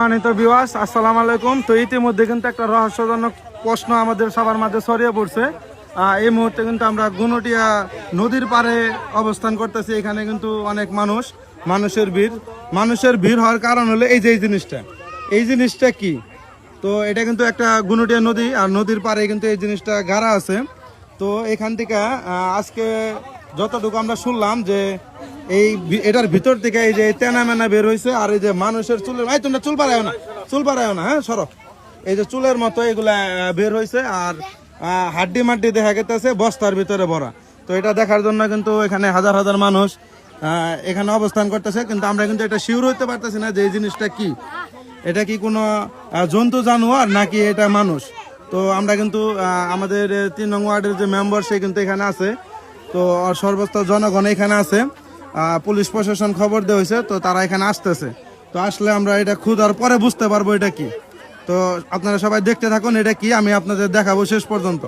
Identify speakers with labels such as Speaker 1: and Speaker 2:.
Speaker 1: মানিত viewers, আসসালামু আলাইকুম। তো ইতিমধ্যে কিন্তু একটা রহস্যজনক প্রশ্ন আমাদের সবার মাঝে ছড়িয়ে পড়ছে। এই মুহূর্তে কিন্তু আমরা গুনটিয়া নদীর পাড়ে অবস্থান করতেছি। এখানে কিন্তু অনেক মানুষের ভিড় হওয়ার কারণ হলো এই জিনিসটা কি? তো এটা কিন্তু একটা গুনটিয়া নদী, আর নদীর পাড়ে কিন্তু এই জিনিসটা গাড়া আছে। তো এখান থেকে আজকে যতটুকু আমরা শুনলাম যে এটার ভিতর থেকে এই যে তেনা মেনা বের হয়েছে, আর এই যে মানুষের চুলের তোমরা চুল পাড়ায় না, হ্যাঁ সরো। এই যে চুলের মতো এগুলা বের হয়েছে, আর হাড্ডি মাড্ডি দেখা গেছে বস্তার ভিতরে ভরা। তো এটা দেখার জন্য কিন্তু এখানে হাজার হাজার মানুষ এখানে অবস্থান করতেছে, কিন্তু আমরা কিন্তু এটা শিওর হইতে পারতেছি না যে এই জিনিসটা কি। এটা কি কোনো জন্তু জানোয়ার নাকি এটা মানুষ? তো আমরা কিন্তু আমাদের 3 নং ওয়ার্ডের যে মেম্বার সে কিন্তু এখানে আছে। তো সর্বস্তর জনগণ এখানে আছে, পুলিশ প্রশাসন খবর দেওয়া হয়েছে, তো তারা এখানে আসতেছে। তো আসলে আমরা এটা খোঁজার পরে বুঝতে পারবো এটা কি। তো আপনারা সবাই দেখতে থাকুন এটা কি, আমি আপনাদের দেখাবো শেষ পর্যন্ত।